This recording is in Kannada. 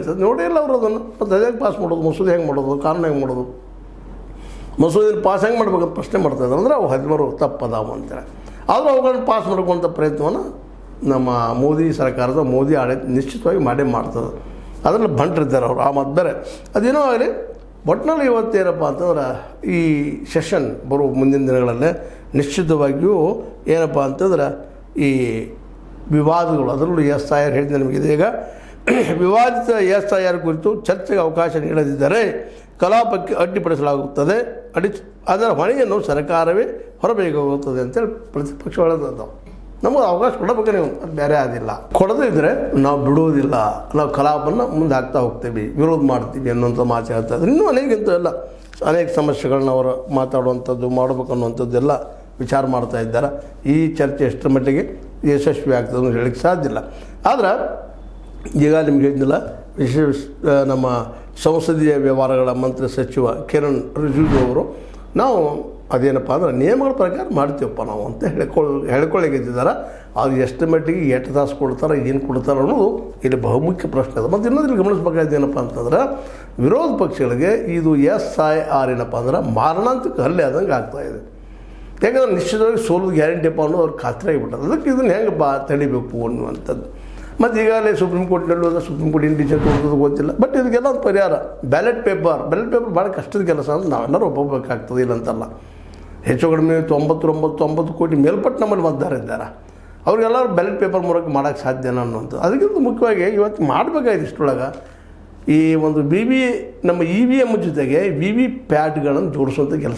ಹೇಳ್ತದೆ, ನೋಡಿ ಇಲ್ಲ ಅವರು ಅದನ್ನು. ಮತ್ತು ಅದೇ ಪಾಸ್ ಮಾಡೋದು, ಮಸೂದೆ ಹೆಂಗೆ ಮಾಡೋದು, ಕಾನೂನು ಹೆಂಗೆ ಮಾಡೋದು, ಮಸೂದೆಯಲ್ಲಿ ಪಾಸ್ ಹೆಂಗೆ ಮಾಡ್ಬೇಕಂತ ಪ್ರಶ್ನೆ ಮಾಡ್ತಾಯಿದ್ದಾರೆ. ಅಂದರೆ ಅವು 13 ತಪ್ಪದಾವು ಅಂತೇಳಿ. ಆದರೂ ಅವುಗಳನ್ನ ಪಾಸ್ ಮಾಡ್ಕೊಂಥ ಪ್ರಯತ್ನವನ್ನು ನಮ್ಮ ಮೋದಿ ಸರ್ಕಾರದ ಮೋದಿ ಆಡಳಿತ ನಿಶ್ಚಿತವಾಗಿ ಮಾಡೇ ಮಾಡ್ತದೆ. ಅದರಲ್ಲಿ ಬಂಟ್ರಿದ್ದಾರೆ ಅವರು, ಆ ಮತ್ತು ಬೇರೆ ಅದೇನೋ ಆಗಲಿ. ಒಟ್ಟಿನಲ್ಲಿ ಇವತ್ತೇನಪ್ಪ ಅಂತಂದ್ರೆ ಈ ಸೆಷನ್ ಬರುವ ಮುಂದಿನ ದಿನಗಳಲ್ಲೇ ನಿಶ್ಚಿತವಾಗಿಯೂ ಏನಪ್ಪ ಅಂತಂದ್ರೆ ಈ ವಿವಾದಗಳು, ಅದರಲ್ಲೂ SIR ಹೇಳಿದ ನಿಮಗಿದೆ. ಈಗ ವಿವಾದಿತ SIR ಕುರಿತು ಚರ್ಚೆಗೆ ಅವಕಾಶ ನೀಡದಿದ್ದರೆ ಕಲಾಪಕ್ಕೆ ಅಡ್ಡಿಪಡಿಸಲಾಗುತ್ತದೆ, ಅದರ ಹೊಣೆಯನ್ನು ಸರ್ಕಾರವೇ ಹೊರಬೇಕಾಗುತ್ತದೆ ಅಂತೇಳಿ ಪ್ರತಿಪಕ್ಷಗಳದ್ದು. ನಮಗೆ ಅವಕಾಶ ಕೊಡಬೇಕು, ನೀವು ಅದು ಬೇರೆ ಆದಿಲ್ಲ. ಕೊಡದಿದ್ದರೆ ನಾವು ಬಿಡುವುದಿಲ್ಲ, ನಾವು ಕಲಾಪವನ್ನು ಮುಂದೆ ಹಾಕ್ತಾ ಹೋಗ್ತೀವಿ, ವಿರೋಧ ಮಾಡ್ತೀವಿ ಅನ್ನೋಂಥ ಮಾತು ಹೇಳ್ತಾ ಇದ್ದಾರೆ. ಇನ್ನೂ ಅನೇಕ ಸಮಸ್ಯೆಗಳನ್ನ ಅವರು ಮಾತಾಡುವಂಥದ್ದು, ಮಾಡಬೇಕು ಅನ್ನುವಂಥದ್ದೆಲ್ಲ ವಿಚಾರ ಮಾಡ್ತಾ ಇದ್ದಾರೆ. ಈ ಚರ್ಚೆ ಎಷ್ಟರ ಮಟ್ಟಿಗೆ ಯಶಸ್ವಿ ಆಗ್ತದೆ ಅಂತ ಹೇಳಕ್ಕೆ ಸಾಧ್ಯ ಇಲ್ಲ. ಆದ್ರೆ ಈಗ ನಿಮ್ಗೆ ಹೇಳಿದ್ದಿಲ್ಲ, ನಮ್ಮ ಸಂಸದೀಯ ವ್ಯವಹಾರಗಳ ಮಂತ್ರಿ ಸಚಿವ ಕಿರಣ್ ರಿಜಿಜು ಅವರು, ನಾವು ಅದೇನಪ್ಪ ಅಂದ್ರೆ ನಿಯಮಗಳ ಪ್ರಕಾರ ಮಾಡ್ತೀವಪ್ಪ ನಾವು ಅಂತ ಹೇಳ್ಕೊಳ್ಳಿಕ್ಕಿದ್ದಾರೆ. ಅದು ಎಷ್ಟು ಮಟ್ಟಿಗೆ ಎಷ್ಟು ತಾಸು ಕೊಡ್ತಾರೆ, ಏನು ಕೊಡ್ತಾರೆ ಅನ್ನೋದು ಇಲ್ಲಿ ಬಹುಮುಖ್ಯ ಪ್ರಶ್ನೆ ಅದು. ಮತ್ತು ಇನ್ನೊಂದು ಗಮನಿಸಬೇಕಾದ ಏನಪ್ಪ ಅಂತಂದ್ರೆ, ವಿರೋಧ ಪಕ್ಷಗಳಿಗೆ ಇದು SIR ಏನಪ್ಪ ಅಂದ್ರೆ ಮಾರಣಾಂತಿಕ ಹಲ್ಲೆ ಆದಂಗೆ ಆಗ್ತಾಯಿದೆ. ಯಾಕಂದ್ರೆ ನಿಶ್ಚಿತವಾಗಿ ಸೋಲೋದು ಗ್ಯಾರಂಟಿಯಪ್ಪ ಅನ್ನೋದು ಅವ್ರಿಗೆ ಖಾತ್ರಿ ಆಗಿಬಿಟ್ಟದು. ಅದಕ್ಕೆ ಇದನ್ನು ಹೆಂಗೆ ತಡಿಬೇಕು ಅನ್ನುವಂಥದ್ದು. ಮತ್ತು ಈಗಾಗಲೇ ಸುಪ್ರೀಂ ಕೋರ್ಟ್ನಲ್ಲೂ ಸುಪ್ರೀಂ ಕೋರ್ಟ್ ಇಂಡಿಜನ್ ಕೊಡೋದು ಗೊತ್ತಿಲ್ಲ. ಬಟ್ ಇದಕ್ಕೆಲ್ಲ ಒಂದು ಪರಿಹಾರ, ಬ್ಯಾಲೆಟ್ ಪೇಪರ್ ಭಾಳ ಕಷ್ಟದ ಕೆಲಸ ಅಂತ ನಾವೆಲ್ಲರೂ ಒಪ್ಪಬೇಕಾಗ್ತದೆ, ಇಲ್ಲ ಅಂತಲ್ಲ. ಹೆಚ್ಚು ಕಡಿಮೆ 99 ಕೋಟಿ ಮೇಲ್ಪಟ್ಟು ನಮ್ಮಲ್ಲಿ ಮತದಾರ ಇದ್ದಾರೆ. ಅವ್ರಿಗೆಲ್ಲರೂ ಬ್ಯಾಲೆಟ್ ಪೇಪರ್ ಮೂಲಕ ಮಾಡೋಕ್ಕೆ ಸಾಧ್ಯನಾ ಅನ್ನುವಂಥದ್ದು. ಅದಕ್ಕಿಂತ ಮುಖ್ಯವಾಗಿ ಇವತ್ತು ಮಾಡಬೇಕಾಯ್ತು ಇಷ್ಟರೊಳಗೆ ಈ ಒಂದು ನಮ್ಮ EVM ಜೊತೆಗೆ VVPATಗಳನ್ನು ಜೋಡಿಸುವಂಥ ಕೆಲಸ